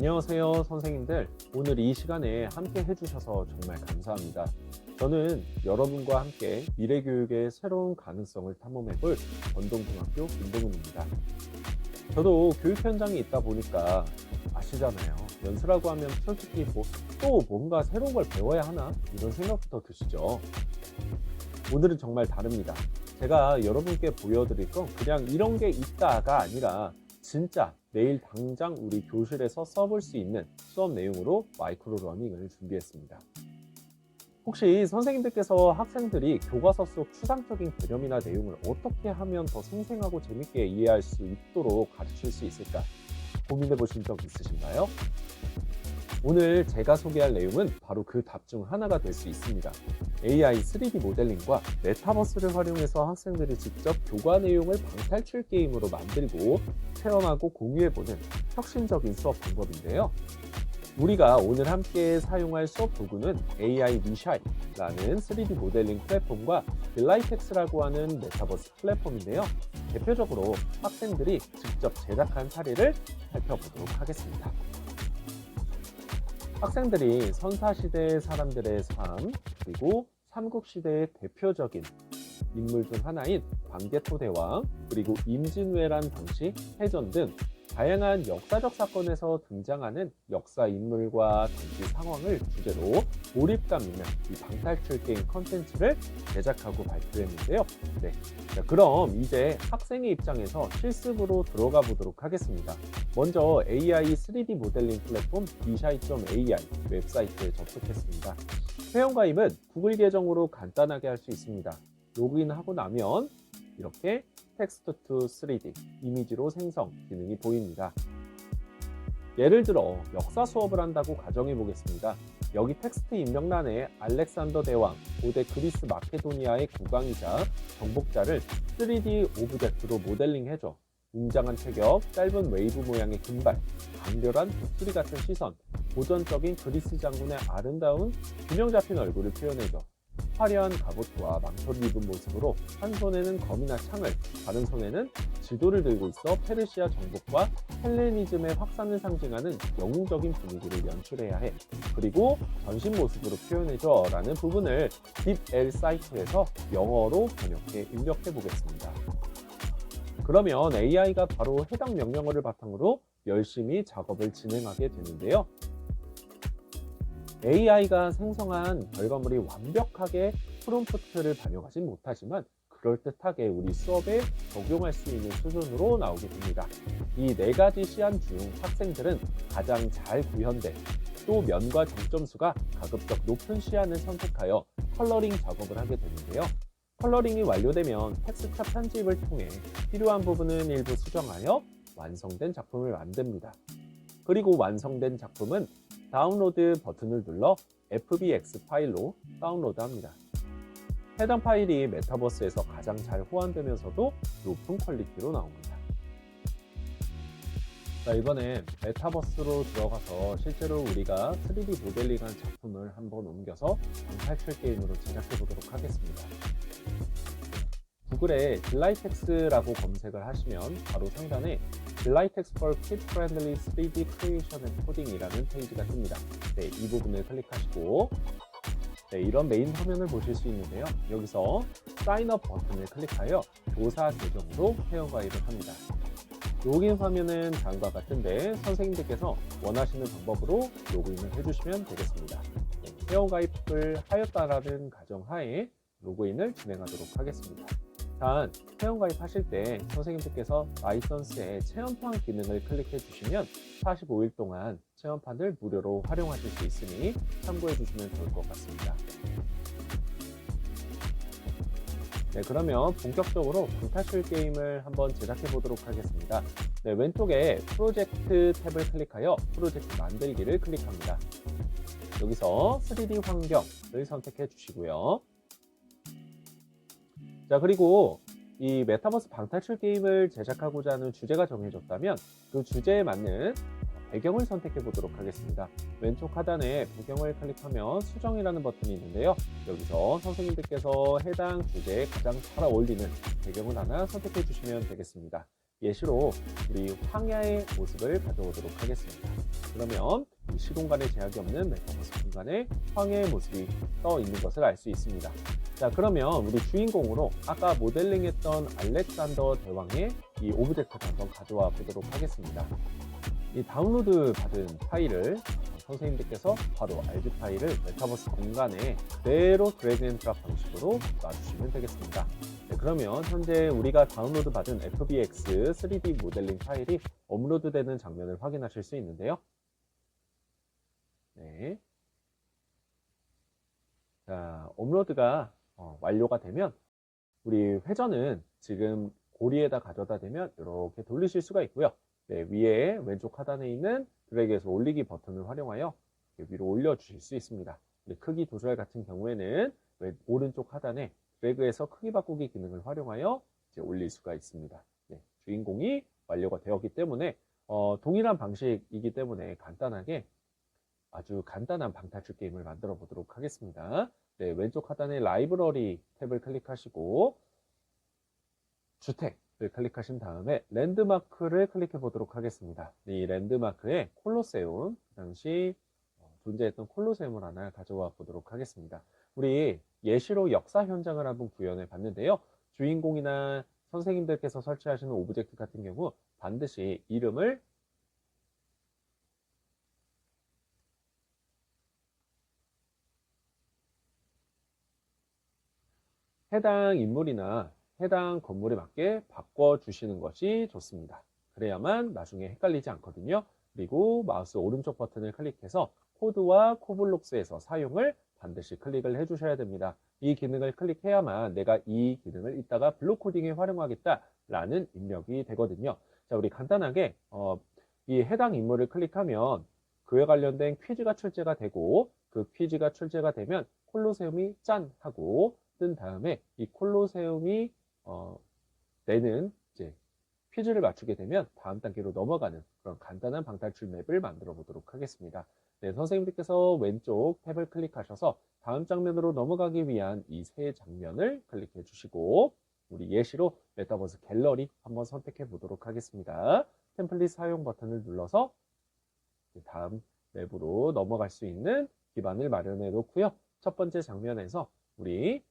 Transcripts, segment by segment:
안녕하세요, 선생님들. 오늘 이 시간에 함께 해주셔서 정말 감사합니다. 저는 여러분과 함께 미래교육의 새로운 가능성을 탐험해볼 전동중학교 김동훈입니다. 저도 교육 현장에 있다 보니까 아시잖아요. 연수라고 하면 솔직히 또 뭔가 새로운 걸 배워야 하나? 이런 생각부터 드시죠. 오늘은 정말 다릅니다. 제가 여러분께 보여드릴 건 그냥 이런 게 있다가 아니라 진짜 내일 당장 우리 교실에서 써볼 수 있는 수업 내용으로 마이크로 러닝을 준비했습니다. 혹시 선생님들께서 학생들이 교과서 속 추상적인 개념이나 내용을 어떻게 하면 더 생생하고 재밌게 이해할 수 있도록 가르칠 수 있을까 고민해 보신 적 있으신가요? 오늘 제가 소개할 내용은 바로 그 답 중 하나가 될 수 있습니다. AI 3D 모델링과 메타버스를 활용해서 학생들이 직접 교과 내용을 방탈출 게임으로 만들고 체험하고 공유해보는 혁신적인 수업 방법인데요. 우리가 오늘 함께 사용할 수업 도구는 AI 미샤이라는 3D 모델링 플랫폼과 빌라이텍스라고 하는 메타버스 플랫폼인데요. 대표적으로 학생들이 직접 제작한 사례를 살펴보도록 하겠습니다. 학생들이 선사시대 사람들의 삶, 그리고 삼국시대의 대표적인 인물 중 하나인 광개토대왕, 그리고 임진왜란 당시 해전 등 다양한 역사적 사건에서 등장하는 역사 인물과 당시 상황을 주제로 몰입감 있는 이 방탈출 게임 컨텐츠를 제작하고 발표했는데요. 자, 그럼 이제 학생의 입장에서 실습으로 들어가 보도록 하겠습니다. 먼저 AI 3D 모델링 플랫폼 미샤이.ai 웹사이트에 접속했습니다. 회원가입은 구글 계정으로 간단하게 할 수 있습니다. 로그인하고 나면 이렇게 텍스트 투 3D 이미지로 생성 기능이 보입니다. 예를 들어 역사 수업을 한다고 가정해 보겠습니다. 여기 텍스트 입력란에 알렉산더 대왕, 고대 그리스 마케도니아의 국왕이자 정복자를 3D 오브젝트로 모델링해줘. 웅장한 체격, 짧은 웨이브 모양의 금발, 강렬한 독수리 같은 시선, 고전적인 그리스 장군의 아름다운 균형 잡힌 얼굴을 표현해줘. 화려한 갑옷과 망토를 입은 모습으로 한 손에는 검이나 창을, 다른 손에는 지도를 들고 있어 페르시아 정복과 헬레니즘의 확산을 상징하는 영웅적인 분위기를 연출해야 해. 그리고 전신 모습으로 표현해줘 라는 부분을 딥L 사이트에서 영어로 번역해 입력해 보겠습니다. 그러면 AI가 바로 해당 명령어를 바탕으로 열심히 작업을 진행하게 되는데요. AI가 생성한 결과물이 완벽하게 프롬프트를 반영하진 못하지만 그럴듯하게 우리 수업에 적용할 수 있는 수준으로 나오게 됩니다. 이 네 가지 시안 중 학생들은 가장 잘 구현된 또 면과 정점수가 가급적 높은 시안을 선택하여 컬러링 작업을 하게 되는데요. 컬러링이 완료되면 텍스처 편집을 통해 필요한 부분은 일부 수정하여 완성된 작품을 만듭니다. 그리고 완성된 작품은 다운로드 버튼을 눌러 FBX 파일로 다운로드합니다. 해당 파일이 메타버스에서 가장 잘 호환되면서도 높은 퀄리티로 나옵니다. 자, 이번엔 메타버스로 들어가서 실제로 우리가 3D 모델링한 작품을 한번 옮겨서 방탈출 게임으로 제작해 보도록 하겠습니다. 구글에 빌라이텍스라고 검색을 하시면 바로 상단에 빌라이텍스 for Kid Friendly 3D Creation and Coding이라는 페이지가 뜹니다. 이 부분을 클릭하시고 이런 메인 화면을 보실 수 있는데요. 여기서 사인업 버튼을 클릭하여 교사 계정으로 회원가입을 합니다. 로그인 화면은 다음과 같은데 선생님들께서 원하시는 방법으로 로그인을 해주시면 되겠습니다. 회원가입을 하였다라는 가정하에 로그인을 진행하도록 하겠습니다. 단, 회원가입하실 때 선생님들께서 라이선스의 체험판 기능을 클릭해 주시면 45일 동안 체험판을 무료로 활용하실 수 있으니 참고해 주시면 좋을 것 같습니다. 그러면 본격적으로 방탈출 게임을 한번 제작해 보도록 하겠습니다. 왼쪽에 프로젝트 탭을 클릭하여 프로젝트 만들기를 클릭합니다. 여기서 3D 환경을 선택해 주시고요. 자, 그리고 이 메타버스 방탈출 게임을 제작하고자 하는 주제가 정해졌다면 그 주제에 맞는 배경을 선택해 보도록 하겠습니다. 왼쪽 하단에 배경을 클릭하면 수정이라는 버튼이 있는데요. 여기서 선생님들께서 해당 주제에 가장 잘 어울리는 배경을 하나 선택해 주시면 되겠습니다. 예시로 우리 황야의 모습을 가져오도록 하겠습니다. 그러면 이 시공간에 제약이 없는 메타버스 공간에 황야의 모습이 떠 있는 것을 알 수 있습니다. 자, 그러면 우리 주인공으로 아까 모델링했던 알렉산더 대왕의 이 오브젝트를 한번 가져와 보도록 하겠습니다. 이 다운로드 받은 파일을 선생님들께서 바로 RG 파일을 메타버스 공간에 그대로 드래그 앤 드랍 방식으로 놔주시면 되겠습니다. 네, 그러면 현재 우리가 다운로드 받은 FBX 3D 모델링 파일이 업로드되는 장면을 확인하실 수 있는데요. 네. 자, 업로드가 완료가 되면 우리 회전은 지금 고리에다 가져다 대면 이렇게 돌리실 수가 있고요. 네, 위에 왼쪽 하단에 있는 드래그해서 올리기 버튼을 활용하여 위로 올려주실 수 있습니다. 크기 조절 같은 경우에는 오른쪽 하단에 드래그해서 크기 바꾸기 기능을 활용하여 이제 올릴 수가 있습니다. 네, 주인공이 완료가 되었기 때문에 동일한 방식이기 때문에 간단하게 아주 간단한 방탈출 게임을 만들어 보도록 하겠습니다. 네, 왼쪽 하단에 라이브러리 탭을 클릭하시고 주택을 클릭하신 다음에 랜드마크를 클릭해 보도록 하겠습니다. 이 랜드마크에 콜로세움, 그 당시 존재했던 콜로세움을 하나 가져와 보도록 하겠습니다. 우리 예시로 역사 현장을 한번 구현해 봤는데요. 주인공이나 선생님들께서 설치하시는 오브젝트 같은 경우 반드시 이름을 해당 인물이나 해당 건물에 맞게 바꿔주시는 것이 좋습니다. 그래야만 나중에 헷갈리지 않거든요. 그리고 마우스 오른쪽 버튼을 클릭해서 코드와 코블록스에서 사용을 반드시 클릭을 해주셔야 됩니다. 이 기능을 클릭해야만 내가 이 기능을 이따가 블록 코딩에 활용하겠다라는 입력이 되거든요. 자, 우리 간단하게 이 해당 인물을 클릭하면 그에 관련된 퀴즈가 출제가 되고 그 퀴즈가 출제가 되면 콜로세움이 짠 하고 뜬 다음에 이 콜로세움이 내는 이제 퀴즈를 맞추게 되면 다음 단계로 넘어가는 그런 간단한 방탈출 맵을 만들어 보도록 하겠습니다. 네, 선생님들께서 왼쪽 탭을 클릭하셔서 다음 장면으로 넘어가기 위한 이 세 장면을 클릭해 주시고 우리 예시로 메타버스 갤러리 한번 선택해 보도록 하겠습니다. 템플릿 사용 버튼을 눌러서 다음 맵으로 넘어갈 수 있는 기반을 마련해 놓고요. 첫 번째 장면에서 우리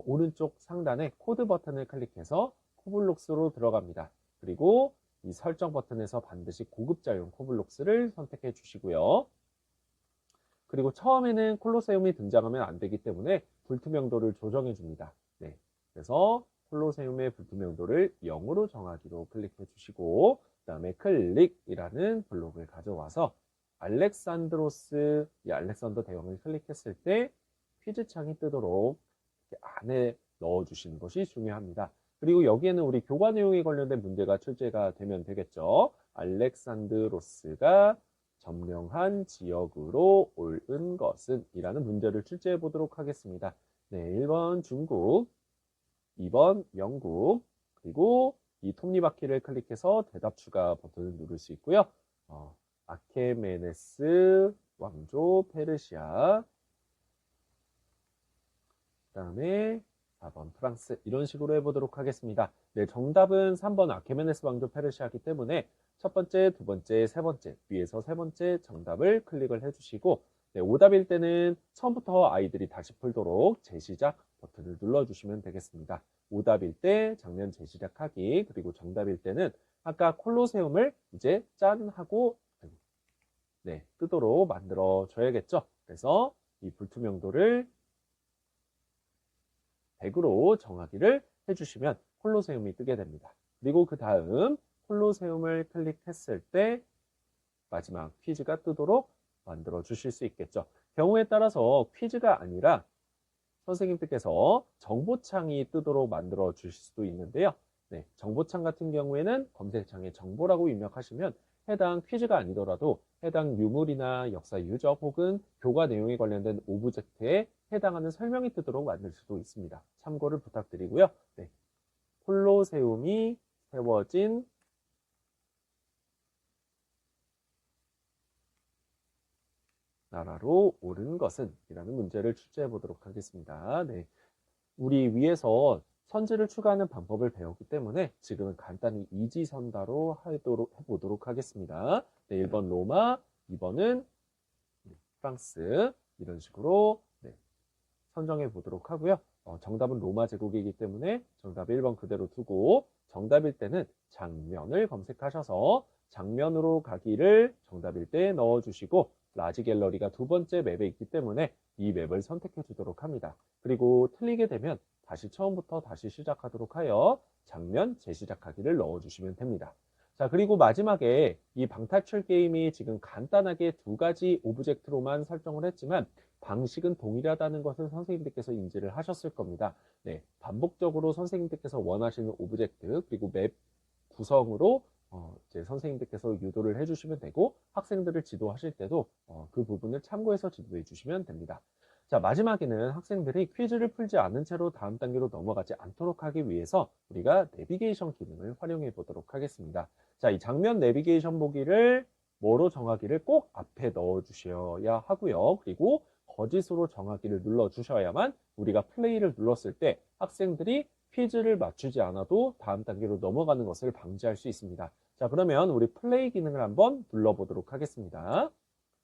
오른쪽 상단에 코드 버튼을 클릭해서 코블록스로 들어갑니다. 그리고 이 설정 버튼에서 반드시 고급자용 코블록스를 선택해 주시고요. 그리고 처음에는 콜로세움이 등장하면 안 되기 때문에 불투명도를 조정해 줍니다. 네, 그래서 콜로세움의 불투명도를 0으로 정하기로 클릭해 주시고 그 다음에 클릭이라는 블록을 가져와서 알렉산드로스, 이 알렉산더 대왕을 클릭했을 때 퀴즈 창이 뜨도록 안에 넣어주시는 것이 중요합니다. 그리고 여기에는 우리 교과 내용에 관련된 문제가 출제가 되면 되겠죠. 알렉산드로스가 점령한 지역으로 옳은 것은 이라는 문제를 출제해 보도록 하겠습니다. 네, 1번 중국, 2번 영국, 그리고 이 톱니바퀴를 클릭해서 대답 추가 버튼을 누를 수 있고요. 아케메네스 왕조 페르시아, 그 다음에 4번 프랑스 이런 식으로 해보도록 하겠습니다. 네, 정답은 3번 아케메네스 왕조 페르시아이기 때문에 첫 번째, 두 번째, 세 번째 위에서 세 번째 정답을 클릭을 해주시고 네, 오답일 때는 처음부터 아이들이 다시 풀도록 재시작 버튼을 눌러주시면 되겠습니다. 오답일 때 장면 재시작하기 그리고 정답일 때는 아까 콜로세움을 이제 짠 하고 네, 뜨도록 만들어 줘야겠죠. 그래서 이 불투명도를 100으로 정하기를 해주시면 콜로세움이 뜨게 됩니다. 그리고 그 다음 콜로세움을 클릭했을 때 마지막 퀴즈가 뜨도록 만들어 주실 수 있겠죠. 경우에 따라서 퀴즈가 아니라 선생님들께서 정보창이 뜨도록 만들어 주실 수도 있는데요. 네, 정보창 같은 경우에는 검색창에 정보라고 입력하시면 해당 퀴즈가 아니더라도 해당 유물이나 역사 유적 혹은 교과 내용에 관련된 오브젝트에 해당하는 설명이 뜨도록 만들 수도 있습니다. 참고를 부탁드리고요. 네, 콜로세움이 세워진 나라로 옳은 것은 이라는 문제를 출제해 보도록 하겠습니다. 네, 우리 위에서 선지를 추가하는 방법을 배웠기 때문에 지금은 간단히 이지선다로 해보도록 하겠습니다. 네, 1번 로마, 2번은 프랑스 이런 식으로 선정해 보도록 하고요. 정답은 로마 제국이기 때문에 정답 1번 그대로 두고 정답일 때는 장면을 검색하셔서 장면으로 가기를 정답일 때 넣어주시고 라지 갤러리가 두 번째 맵에 있기 때문에 이 맵을 선택해 주도록 합니다. 그리고 틀리게 되면 다시 처음부터 다시 시작하도록 하여 장면 재시작하기를 넣어주시면 됩니다. 자, 그리고 마지막에 이 방탈출 게임이 지금 간단하게 두 가지 오브젝트로만 설정을 했지만 방식은 동일하다는 것을 선생님들께서 인지를 하셨을 겁니다. 네, 반복적으로 선생님들께서 원하시는 오브젝트 그리고 맵 구성으로 이제 선생님들께서 유도를 해주시면 되고 학생들을 지도하실 때도 그 부분을 참고해서 지도해 주시면 됩니다. 자, 마지막에는 학생들이 퀴즈를 풀지 않은 채로 다음 단계로 넘어가지 않도록 하기 위해서 우리가 내비게이션 기능을 활용해 보도록 하겠습니다. 자, 이 장면 내비게이션 보기를 뭐로 정하기를 꼭 앞에 넣어 주셔야 하고요. 그리고 거짓으로 정하기를 눌러 주셔야만 우리가 플레이를 눌렀을 때 학생들이 퀴즈를 맞추지 않아도 다음 단계로 넘어가는 것을 방지할 수 있습니다. 자, 그러면 우리 플레이 기능을 한번 눌러보도록 하겠습니다.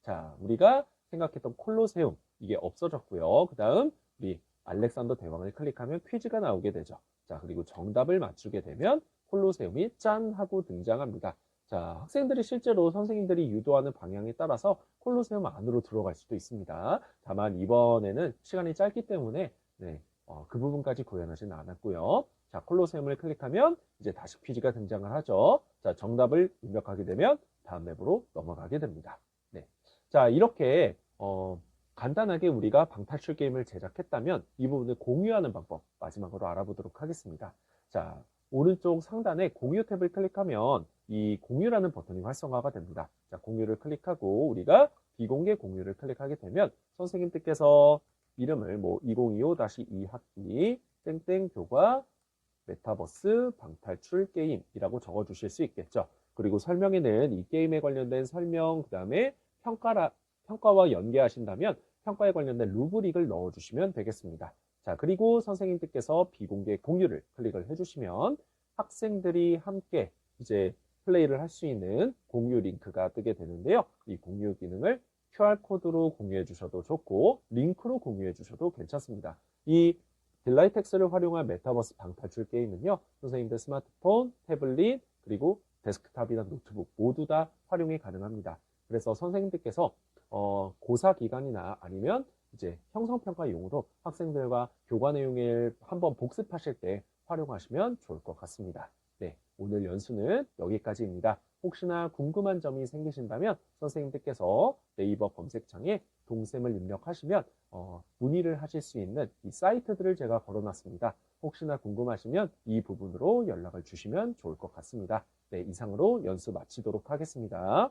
자, 우리가 생각했던 콜로세움 이게 없어졌고요. 그 다음 우리 알렉산더 대왕을 클릭하면 퀴즈가 나오게 되죠. 자, 그리고 정답을 맞추게 되면 콜로세움이 짠 하고 등장합니다. 자, 학생들이 실제로 선생님들이 유도하는 방향에 따라서 콜로세움 안으로 들어갈 수도 있습니다. 다만 이번에는 시간이 짧기 때문에 그 부분까지 구현하지는 않았고요. 자, 콜로세움을 클릭하면 이제 다시 퀴즈가 등장을 하죠. 자, 정답을 입력하게 되면 다음 맵으로 넘어가게 됩니다. 네. 자, 이렇게 간단하게 우리가 방탈출 게임을 제작했다면 이 부분을 공유하는 방법 마지막으로 알아보도록 하겠습니다. 자, 오른쪽 상단에 공유 탭을 클릭하면 이 공유라는 버튼이 활성화가 됩니다. 자, 공유를 클릭하고 우리가 비공개 공유를 클릭하게 되면 선생님들께서 이름을 2025-2학기 땡땡 교과 메타버스 방탈출 게임이라고 적어 주실 수 있겠죠. 그리고 설명에는 이 게임에 관련된 설명, 그 다음에 평가와 연계하신다면 평가에 관련된 루브릭을 넣어주시면 되겠습니다. 자, 그리고 선생님들께서 비공개 공유를 클릭을 해주시면 학생들이 함께 이제 플레이를 할 수 있는 공유 링크가 뜨게 되는데요. 이 공유 기능을 QR코드로 공유해 주셔도 좋고 링크로 공유해 주셔도 괜찮습니다. 이 딜라이텍스를 활용한 메타버스 방탈출 게임은요. 선생님들 스마트폰, 태블릿, 그리고 데스크탑이나 노트북 모두 다 활용이 가능합니다. 그래서 선생님들께서 고사 기간이나 아니면 이제 형성평가용으로 학생들과 교과 내용을 한번 복습하실 때 활용하시면 좋을 것 같습니다. 네, 오늘 연수는 여기까지입니다. 혹시나 궁금한 점이 생기신다면 선생님들께서 네이버 검색창에 동쌤을 입력하시면 문의를 하실 수 있는 이 사이트들을 제가 걸어놨습니다. 혹시나 궁금하시면 이 부분으로 연락을 주시면 좋을 것 같습니다. 네, 이상으로 연수 마치도록 하겠습니다.